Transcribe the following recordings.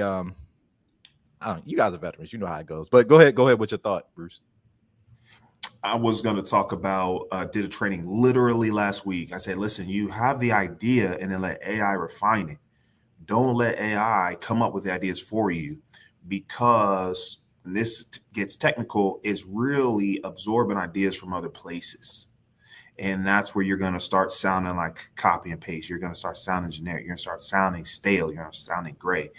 I don't know, you guys are veterans, you know how it goes. But go ahead with your thought, Bruce. I was going to talk about, did a training literally last week. I said, listen, you have the idea and then let AI refine it. Don't let AI come up with the ideas for you, because and this gets technical, is really absorbing ideas from other places. And that's where you're going to start sounding like copy and paste. You're going to start sounding generic. You're going to start sounding stale. You're going to start sounding gray.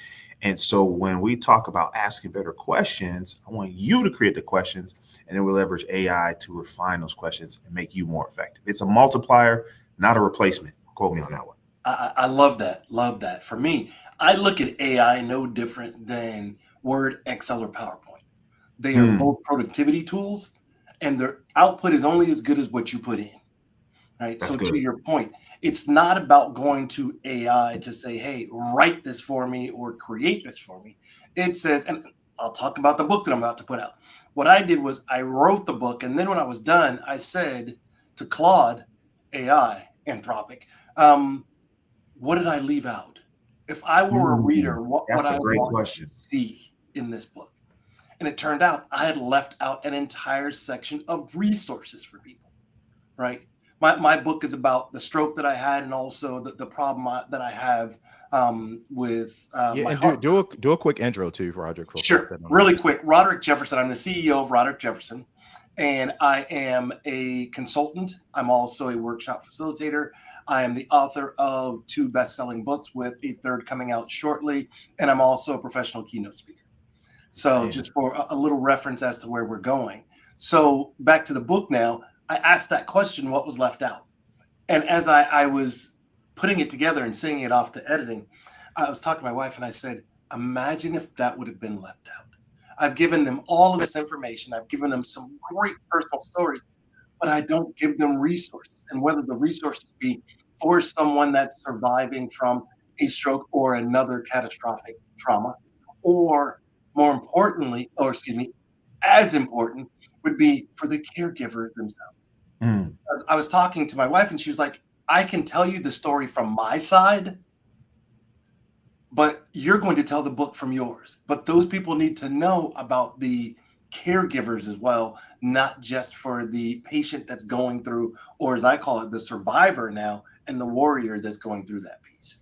And so when we talk about asking better questions, I want you to create the questions, and then we'll leverage AI to refine those questions and make you more effective. It's a multiplier, not a replacement. Quote me on that one. I love that. Love that. For me, I look at AI no different than Word, Excel, or PowerPoint. They are both productivity tools, and their output is only as good as what you put in. Right. That's So good. to your point, it's not about going to AI to say, hey, write this for me or create this for me. It says, and I'll talk about the book that I'm about to put out. What I did was I wrote the book, and then when I was done, I said to Claude, AI, Anthropic, what did I leave out? If I were a reader, what would That's a I great want question. to see in this book? And it turned out I had left out an entire section of resources for people, right? My book is about the stroke that I had, and also the problem that I have with my And heart. do a quick intro too, Roderick, for folks Sure. that don't know. Really quick. Roderick Jefferson. I'm the CEO of Roderick Jefferson, and I am a consultant. I'm also a workshop facilitator. I am the author of 2 best-selling books, with a 3rd coming out shortly, and I'm also a professional keynote speaker. So just for a little reference as to where we're going. So back to the book now, I asked that question, what was left out? And as I was putting it together and sending it off to editing, I was talking to my wife and I said, imagine if that would have been left out. I've given them all of this information. I've given them some great personal stories, but I don't give them resources. And whether the resources be for someone that's surviving from a stroke or another catastrophic trauma, or more importantly, or excuse me, as important, would be for the caregivers themselves. I was talking to my wife and she was like, I can tell you the story from my side, but you're going to tell the book from yours. But those people need to know about the caregivers as well, not just for the patient that's going through, or as I call it, the survivor now, and the warrior that's going through that piece.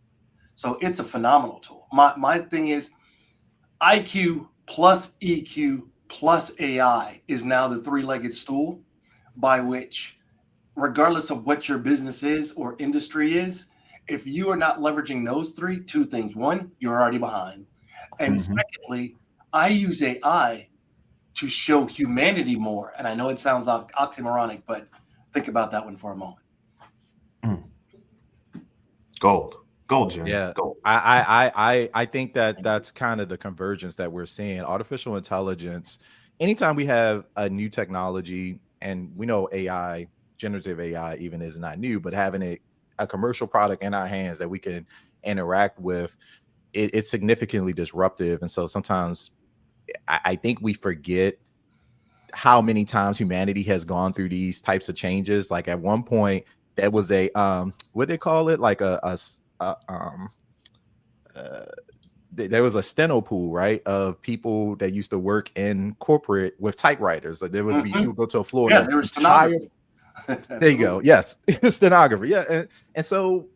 So it's a phenomenal tool. My thing is IQ plus EQ plus AI is now the 3-legged stool by which, regardless of what your business is or industry is, if you are not leveraging those 2 things, one, you're already behind. And secondly, I use AI to show humanity more. And I know it sounds oxymoronic, but think about that one for a moment. Gold, Jim. Yeah, Gold. I think that's kind of the convergence that we're seeing. Artificial intelligence. Anytime we have a new technology, and we know AI, generative AI, even is not new, but having a commercial product in our hands that we can interact with, it's significantly disruptive. And so sometimes I think we forget how many times humanity has gone through these types of changes. Like at one point, there was a what they call it, like there was a steno pool, right, of people that used to work in corporate with typewriters. Like there would be, you would go to a floor, Yeah, and there was stenographers. there you go. Yes, stenographer. Yeah, and so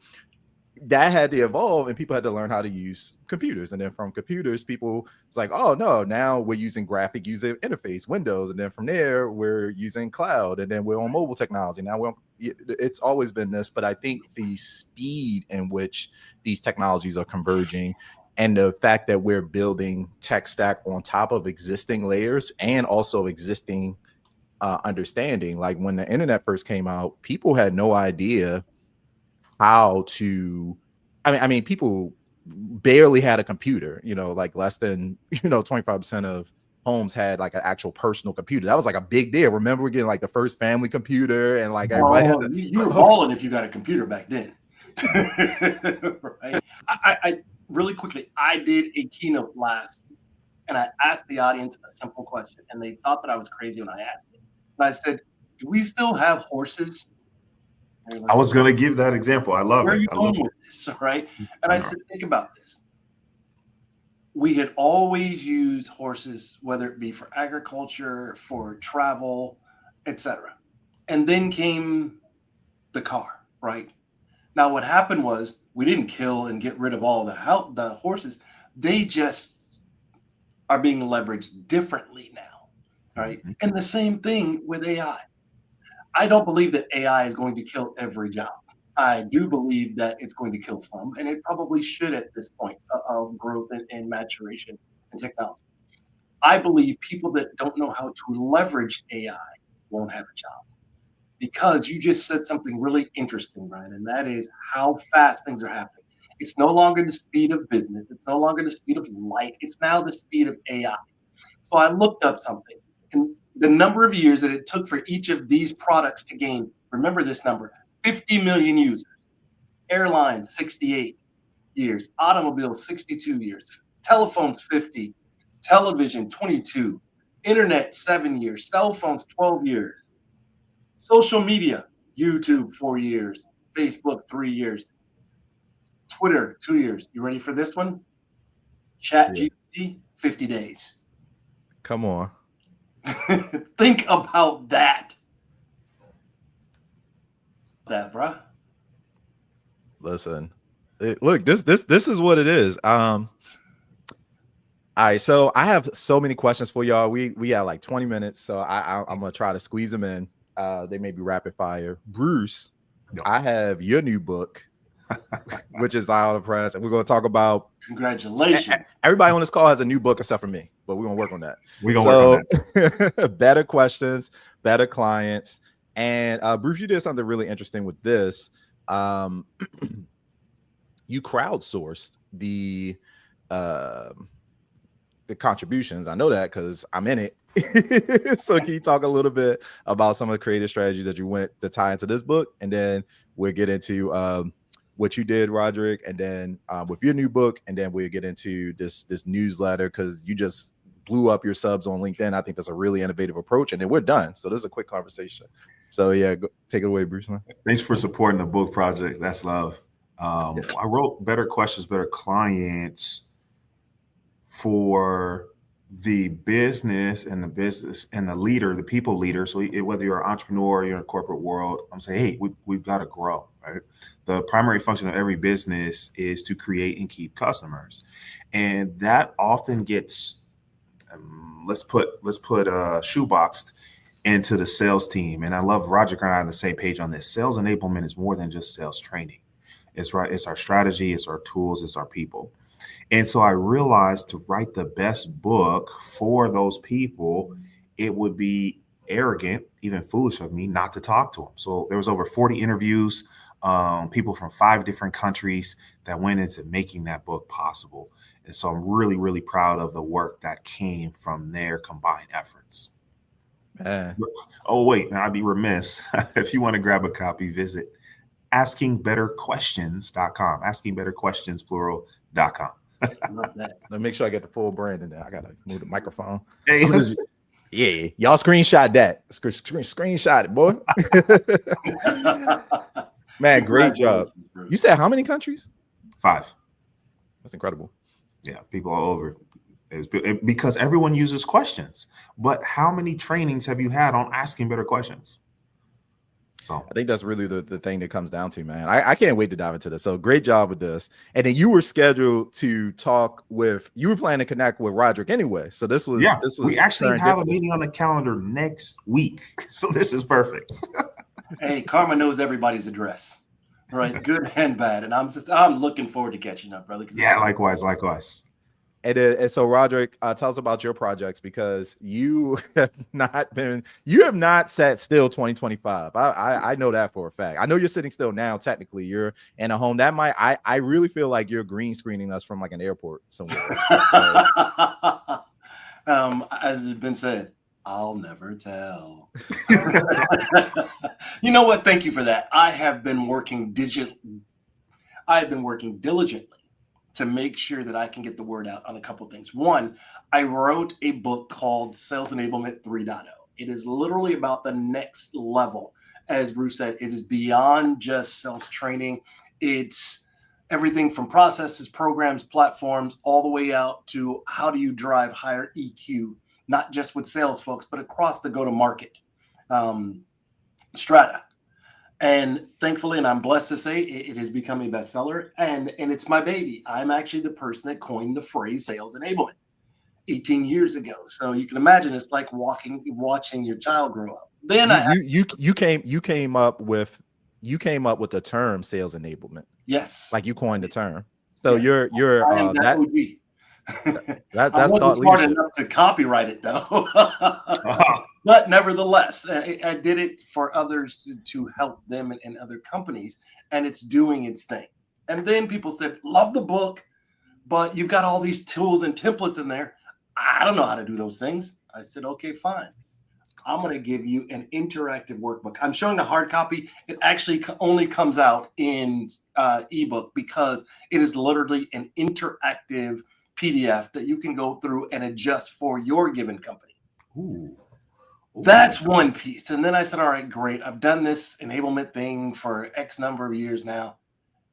that had to evolve, and people had to learn how to use computers. And then from computers, people, it's like, oh no, now we're using graphic user interface, Windows, and then from there we're using cloud, and then we're on mobile technology. Now it's always been this, but I think the speed in which these technologies are converging, and the fact that we're building tech stack on top of existing layers and also existing understanding. Like when the internet first came out, people had no idea how to, I mean, people barely had a computer, like less than, 25% of homes had like an actual personal computer. That was like a big deal. Remember we're getting like the first family computer, and like everybody had you were balling if you got a computer back then. Right. I really quickly, I did a keynote last week, and I asked the audience a simple question, and they thought that I was crazy when I asked it. And I said, do we still have horses? I was going to give that example. I love Where it. are you going with this? Right. And I said, think about this. we had always used horses, whether it be for agriculture, for travel, etc. And then came the car, right? Now, what happened was we didn't kill and get rid of all the horses. They just are being leveraged differently now, right? Mhm. And the same thing with AI. I don't believe that AI is going to kill every job. I do believe that it's going to kill some, and it probably should at this point of growth and maturation and technology. I believe people that don't know how to leverage AI won't have a job because you just said something really interesting, Ryan, and that is how fast things are happening. It's no longer the speed of business. It's no longer the speed of light. It's now the speed of AI. So I looked up something, and the number of years that it took for each of these products to gain, remember this number, 50 million users. Airlines, 68 years. Automobiles, 62 years. Telephones, 50. Television, 22. Internet, 7 years. Cell phones, 12 years. Social media, YouTube, 4 years. Facebook, 3 years. Twitter, 2 years. You ready for this one? Chat Yeah. GPT, 50 days. Come on. Think about that. Bruh. Listen, look, this is what it is. All right, so I have so many questions for y'all. We have like 20 minutes, so I'm gonna try to squeeze them in. They may be rapid fire. Bruce, No. I have your new book, which is out of press, and we're gonna talk about. Congratulations. Everybody on this call has a new book except for me, but we're gonna work on that. We're gonna work on that. Better questions, better clients, and Bruce, you did something really interesting with this. You crowdsourced the contributions. I know that because I'm in it. So can you talk a little bit about some of the creative strategies that you went to tie into this book, and then we'll get into what you did, Roderick, and then with your new book, and then we'll get into this newsletter because you just blew up your subs on LinkedIn. I think that's a really innovative approach, and then we're done. So this is a quick conversation. So yeah, take it away, Bruce. Man. Thanks for supporting the book project. That's love. I wrote Better Questions, Better Clients for the business and the leader, the people leader. So whether you're an entrepreneur or you're in a corporate world, I'm saying, hey, we've got to grow, right? The primary function of every business is to create and keep customers. And that often gets, let's put shoeboxed into the sales team. And I love Roger and I are on the same page on this. Sales enablement is more than just sales training. It's right. It's our strategy. It's our tools. It's our people. And so I realized to write the best book for those people, it would be arrogant, even foolish of me not to talk to them. So there was over 40 interviews, people from 5 different countries that went into making that book possible. And so I'm really, really proud of the work that came from their combined efforts. Man. Oh, wait, now I'd be remiss. If you want to grab a copy, visit askingbetterquestions.com, askingbetterquestions, plural.com. Love that. Let me make sure I get the full brand in there. I gotta move the microphone. Hey, yeah, y'all screenshot that. Screenshot it, boy. Man, great job. You said how many countries? 5. That's incredible. Yeah, people all over. Because everyone uses questions. But how many trainings have you had on asking better questions? So I think that's really the thing that comes down to, man. I can't wait to dive into this. So great job with this. And then you were scheduled to talk with, you were planning to connect with Roderick anyway. So this was, we actually have a meeting on the calendar next week. So this is perfect. Hey, Karma knows everybody's address, right? Good and bad. And I'm looking forward to catching up, brother. Yeah, likewise. And so Roderick, tell us about your projects, because you have not sat still 2025. I know that for a fact. I know you're sitting still now. Technically, you're in a home. That might, I really feel like you're green screening us from like an airport somewhere. As has been said, I'll never tell. You know what? Thank you for that. I have been working diligently to make sure that I can get the word out on a couple of things. One, I wrote a book called Sales Enablement 3.0. It is literally about the next level. As Bruce said, it is beyond just sales training. It's everything from processes, programs, platforms, all the way out to how do you drive higher EQ, not just with sales folks, but across the go-to-market strata. And thankfully, and I'm blessed to say, it has become a bestseller, and it's my baby. I'm actually the person that coined the phrase sales enablement 18 years ago. So you can imagine it's like watching your child grow up. Then you came up with the term sales enablement. yes, Like you coined the term. So yeah. you're I am that OG. that's I wasn't thought smart leadership. enough to copyright it though. But nevertheless, I did it for others to help them and other companies, and it's doing its thing. And then people said, love the book, but you've got all these tools and templates in there. I don't know how to do those things. I said, okay, fine. I'm going to give you an interactive workbook. I'm showing a hard copy. It actually only comes out in ebook because it is literally an interactive PDF that you can go through and adjust for your given company. Ooh. That's one piece. And then I said, all right, great. I've done this enablement thing for X number of years now.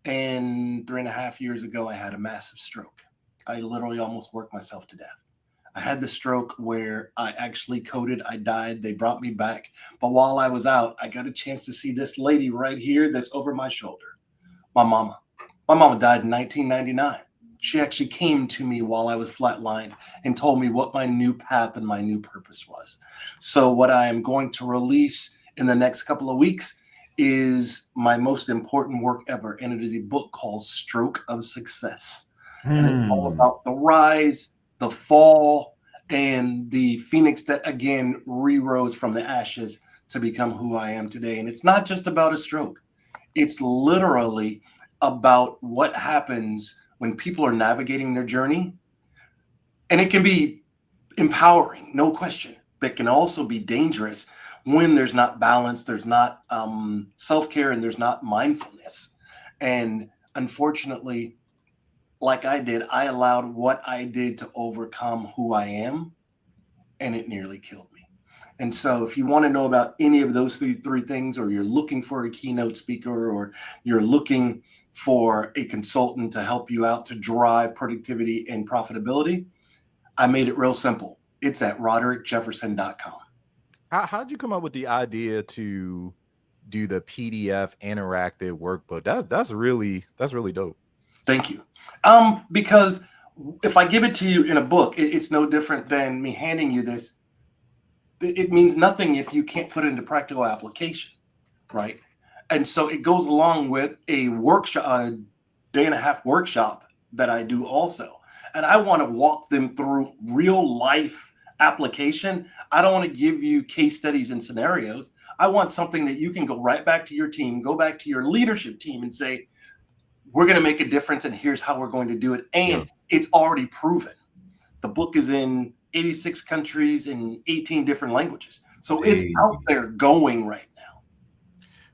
And 3.5 years ago, I had a massive stroke. I literally almost worked myself to death. I had the stroke where I actually coded. I died. They brought me back. But while I was out, I got a chance to see this lady right here that's over my shoulder. My mama. My mama died in 1999. She actually came to me while I was flatlined and told me what my new path and my new purpose was. So what I am going to release in the next couple of weeks is my most important work ever. And it is a book called Stroke of Success. And it's all about the rise, the fall, and the phoenix that again re-rose from the ashes to become who I am today. And it's not just about a stroke. It's literally about what happens when people are navigating their journey. And it can be empowering, no question, but it can also be dangerous when there's not balance, there's not self-care, and there's not mindfulness. And unfortunately, like I did, I allowed what I did to overcome who I am, and it nearly killed me. And so if you want to know about any of those three things, or you're looking for a keynote speaker, or you're looking for a consultant to help you out to drive productivity and profitability, I made it real simple. It's at roderickjefferson.com. How did you come up with the idea to do the PDF interactive workbook? That's really dope. Thank you. Because if I give it to you in a book, it's no different than me handing you this. It means nothing if you can't put it into practical application, right? And so it goes along with a workshop, a 1.5-day workshop that I do also. And I want to walk them through real life application. I don't want to give you case studies and scenarios. I want something that you can go right back to your team, go back to your leadership team and say, we're going to make a difference, and here's how we're going to do it. And it's already proven. The book is in 86 countries in 18 different languages. So it's out there going right now.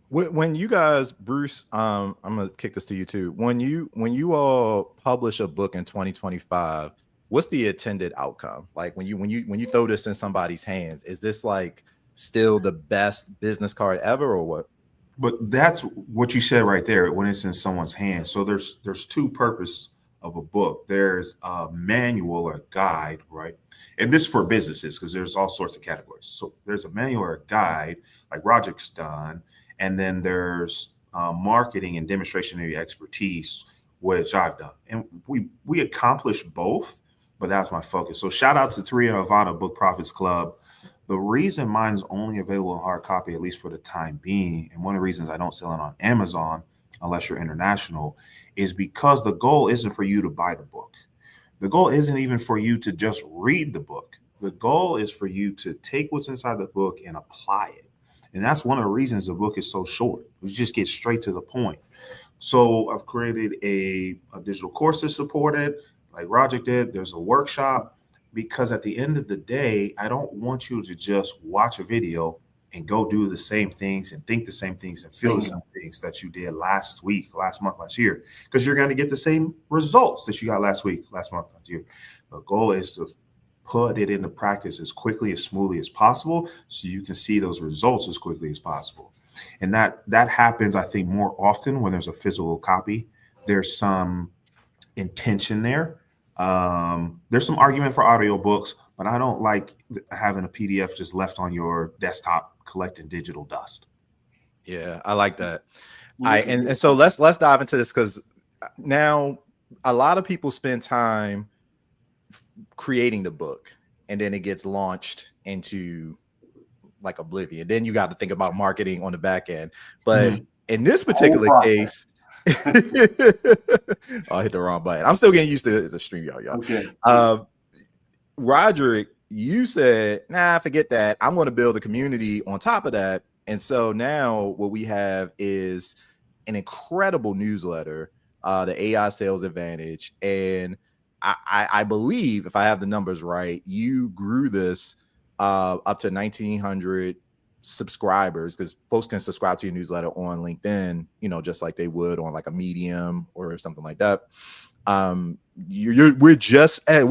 When you guys, Bruce, I'm gonna kick this to you too. When you all publish a book in 2025, what's the intended outcome? Like when you throw this in somebody's hands, is this like still the best business card ever, or what? But that's what you said right there, when it's in someone's hands. So there's two purposes of a book. There's a manual or a guide, right? And this for businesses, because there's all sorts of categories. So there's a manual or a guide, like Roger's done, and then there's marketing and demonstration expertise, which I've done. And we accomplish both, but that's my focus. So shout out to Taria Ivana Book Profits Club. The reason mine's only available in hard copy, at least for the time being, and one of the reasons I don't sell it on Amazon unless you're international, is because the goal isn't for you to buy the book. The goal isn't even for you to just read the book. The goal is for you to take what's inside the book and apply it. And that's one of the reasons the book is so short. We just get straight to the point. So I've created a digital course to support it, like Roger did. There's a workshop, because at the end of the day, I don't want you to just watch a video and go do the same things and think the same things and feel the same things that you did last week, last month, last year, because you're going to get the same results that you got last week, last month, last year. The goal is to put it into practice as quickly, as smoothly as possible, so you can see those results as quickly as possible. And that happens, I think, more often when there's a physical copy there's some intention there. There's some argument for audiobooks, but I don't like having a PDF just left on your desktop collecting digital dust. Yeah, I like that. Look at And you. so let's dive into this, because now a lot of people spend time creating the book, and then it gets launched into like oblivion. Then you got to think about marketing on the back end. But in this particular case, oh, I hit the wrong button. I'm still getting used to the stream, y'all. Okay. Roderick, you said, nah, forget that. I'm going to build a community on top of that. And so now what we have is an incredible newsletter, the AI Sales Advantage. And I believe, if I have the numbers right, you grew this up to 1,900 subscribers, because folks can subscribe to your newsletter on LinkedIn, just like they would on like a Medium or something like that. We're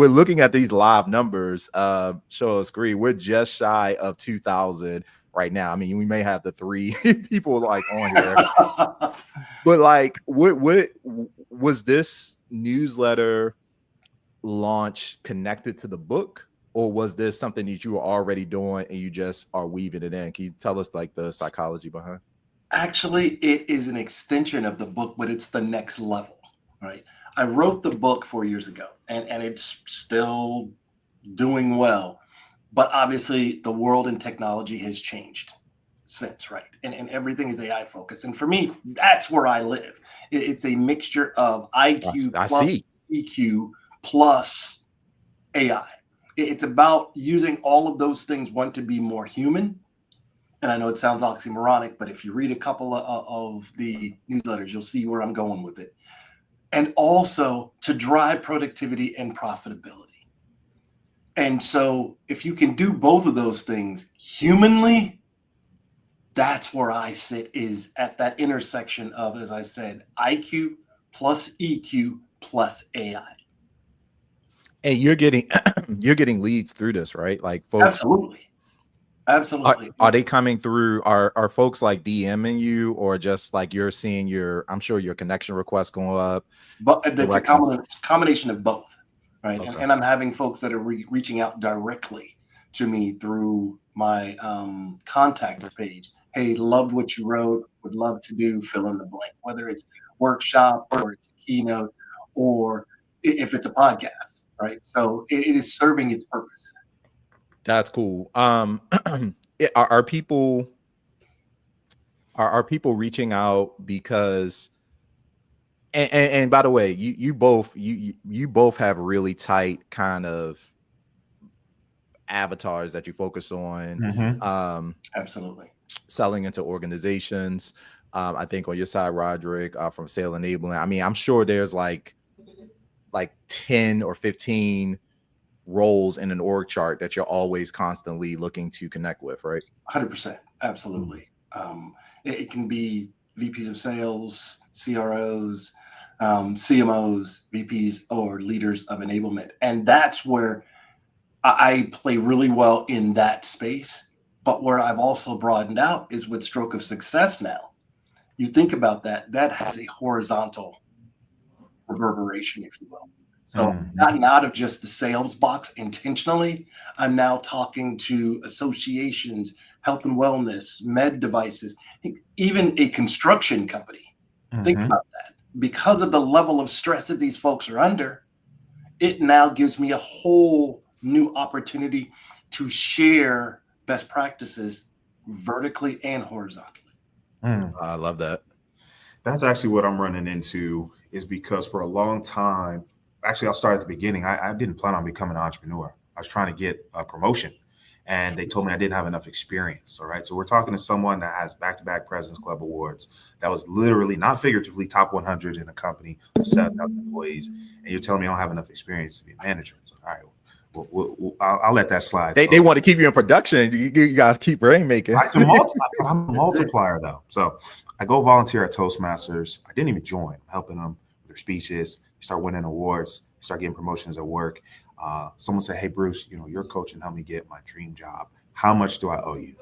looking at these live numbers, show a screen. We're just shy of 2,000 right now. I mean, we may have the 3 people like on here, but like, what was this newsletter launch connected to the book, or was this something that you were already doing and you just are weaving it in? Can you tell us like the psychology behind? Actually, it is an extension of the book, but it's the next level, right? I wrote the book 4 years ago, and it's still doing well. But obviously, the world and technology has changed since, right? And everything is AI focused. And for me, that's where I live. It's a mixture of IQ I plus see. EQ plus AI. It's about using all of those things, one, to be more human. And I know it sounds oxymoronic, but if you read a couple of the newsletters, you'll see where I'm going with it. And also to drive productivity and profitability. And so if you can do both of those things humanly, that's where I sit, is at that intersection of, as I said, IQ plus EQ plus AI. And you're getting leads through this, right? Like folks. Absolutely. Are they coming through? Are folks like DMing you, or just like you're seeing I'm sure your connection requests going up? But it's a combination of both, right? Okay. And I'm having folks that are reaching out directly to me through my contact page. Hey, loved what you wrote. Would love to do fill in the blank, whether it's workshop or it's a keynote, or if it's a podcast, right? So it is serving its purpose. That's cool. Are people reaching out because, and by the way, you both have really tight kind of avatars that you focus on. Absolutely. Selling into organizations. I think on your side, Roderick, from Sale Enabling. I mean, I'm sure there's like 10 or 15 roles in an org chart that you're always constantly looking to connect with, right? 100%. Absolutely. It can be VPs of sales, CROs, CMOs, VPs, or leaders of enablement. And that's where I play really well in that space. But where I've also broadened out is with Stroke of Success now. You think about that has a horizontal reverberation, if you will. So gotten out of just the sales box intentionally. I'm now talking to associations, health and wellness, med devices, even a construction company. Think about that. Because of the level of stress that these folks are under, it now gives me a whole new opportunity to share best practices vertically and horizontally. I love that. That's actually what I'm running into, is because for a long time, actually, I'll start at the beginning. I didn't plan on becoming an entrepreneur. I was trying to get a promotion, and they told me I didn't have enough experience. All right. So we're talking to someone that has back-to-back President's Club awards. That was literally, not figuratively, top 100 in a company of 7,000 employees. And you're telling me I don't have enough experience to be a manager. So, all right. I'll let that slide. They want to keep you in production. You guys keep rainmaking. I'm a multiplier, though. So I go volunteer at Toastmasters. I didn't even join. I'm helping them with their speeches. Start winning awards. Start getting promotions at work. Someone said, "Hey, Bruce, your coach and help me get my dream job. How much do I owe you?"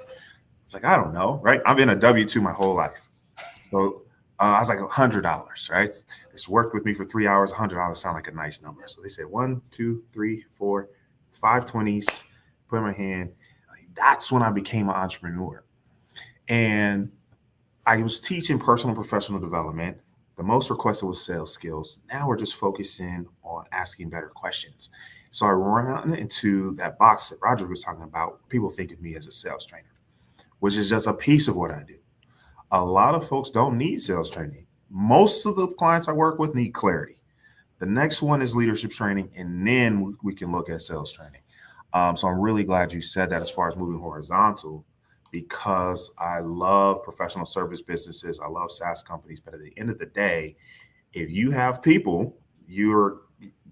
It's like, I don't know, right? I've been a W-2 my whole life. So I was like $100, right? This worked with me for 3 hours. $100 sound like a nice number. So they said 1, 2, 3, 4, 5 20s. Put in my hand. That's when I became an entrepreneur. And I was teaching personal and professional development. The most requested was sales skills. Now we're just focusing on asking better questions. So I run into that box that Roger was talking about. People think of me as a sales trainer, which is just a piece of what I do. A lot of folks don't need sales training. Most of the clients I work with need clarity. The next one is leadership training, and then we can look at sales training. So I'm really glad you said that as far as moving horizontal, because I love professional service businesses. I love SaaS companies. But at the end of the day, if you have people,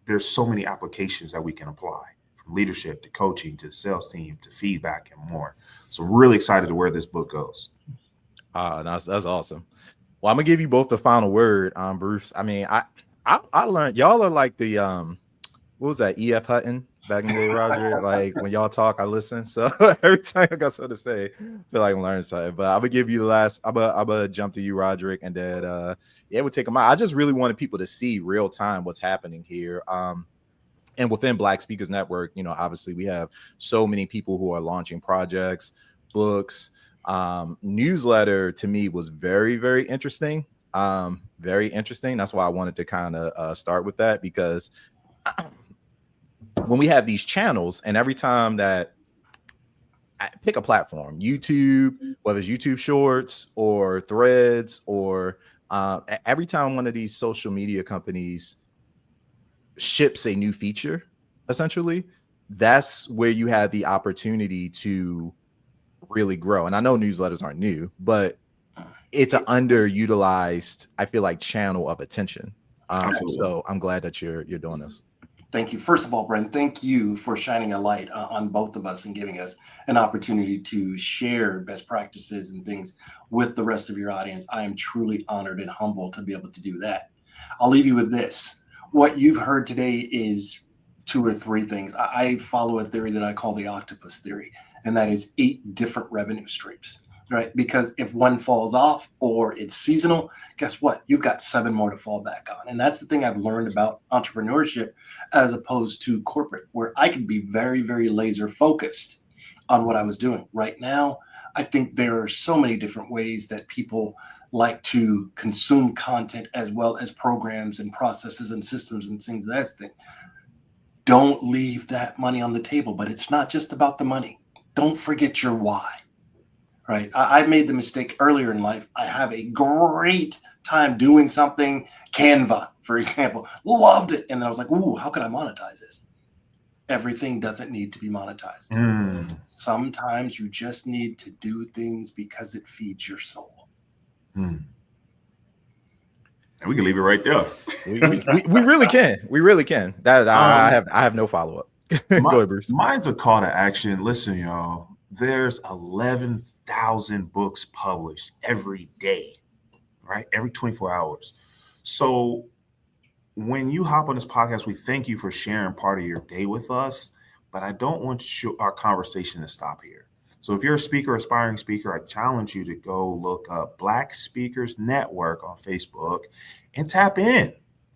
there's so many applications that we can apply, from leadership to coaching to the sales team to feedback and more. So really excited to where this book goes. That's awesome. Well, I'm gonna give you both the final word, Bruce. I mean, I learned y'all are like the what was that, E.F. Hutton back in the day, Roger? Like when y'all talk, I listen. So every time I got something to say, I feel like I'm learning something. But I'm gonna give you the last. I'm gonna jump to you, Roderick, and then yeah, we'll take them out. I just really wanted people to see real time what's happening here. And within Black Speakers Network, you know, obviously we have so many people who are launching projects, books. Newsletter to me was very, very interesting. Very interesting. That's why I wanted to kind of start with that, because when we have these channels, and every time that I pick a platform, YouTube, whether it's YouTube Shorts or Threads, or every time one of these social media companies ships a new feature, essentially, that's where you have the opportunity to really grow. And I know newsletters aren't new, but it's an underutilized, I feel like, channel of attention. So I'm glad that you're doing this. Thank you. First of all, Brent, thank you for shining a light on both of us and giving us an opportunity to share best practices and things with the rest of your audience. I am truly honored and humbled to be able to do that. I'll leave you with this. What you've heard today is 2 or 3 things. I follow a theory that I call the octopus theory, and that is 8 different revenue streams, right? Because if one falls off or it's seasonal, guess what? You've got 7 more to fall back on. And that's the thing I've learned about entrepreneurship as opposed to corporate, where I can be very, very laser focused on what I was doing. Right now, I think there are so many different ways that people like to consume content, as well as programs and processes and systems and things of that thing. Don't leave that money on the table, but it's not just about the money. Don't forget your why, right? I made the mistake earlier in life. I have a great time doing something, Canva, for example, loved it. And then I was like, ooh, how can I monetize this? Everything doesn't need to be monetized. Sometimes you just need to do things because it feeds your soul. And we can leave it right there. We really can. We really can. That I have no follow up. Go ahead, Bruce. Mine's a call to action. Listen, y'all. There's 11,000 books published every day, right? Every 24 hours. So when you hop on this podcast, we thank you for sharing part of your day with us. But I don't want our conversation to stop here. So if you're a speaker, aspiring speaker, I challenge you to go look up Black Speakers Network on Facebook and tap in.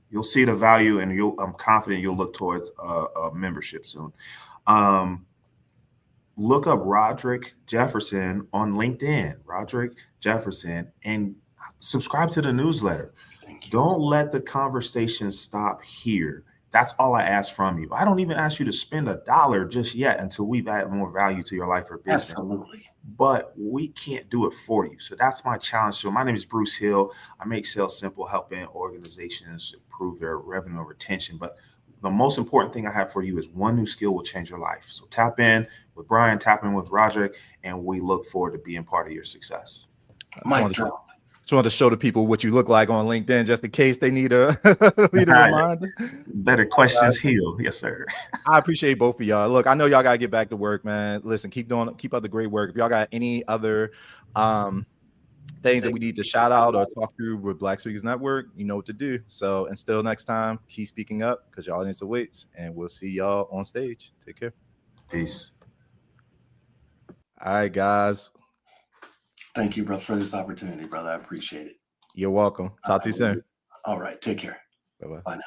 You'll see the value, and I'm confident you'll look towards a membership soon. Look up Roderick Jefferson on LinkedIn, Roderick Jefferson, and subscribe to the newsletter. Don't let the conversation stop here. That's all I ask from you. I don't even ask you to spend $1 just yet until we've added more value to your life or business. Absolutely. But we can't do it for you. So that's my challenge. So my name is Bruce Hill. I make sales simple, helping organizations improve their revenue and retention. But the most important thing I have for you is one new skill will change your life. So tap in with Brian, tap in with Roderick, and we look forward to being part of your success. Just wanted to show the people what you look like on LinkedIn, just in case they need a reminder. Better questions heal. Yes, sir. I appreciate both of y'all. Look, I know y'all gotta get back to work, man. Listen, keep up the great work. If y'all got any other things that we need to shout out or talk through with Black Speakers Network, you know what to do. So until next time, keep speaking up, because your audience awaits, and we'll see y'all on stage. Take care. Peace. All right, guys. Thank you, bro, for this opportunity, brother. I appreciate it. You're welcome. Talk to you soon. All right. Take care. Bye-bye. Bye now.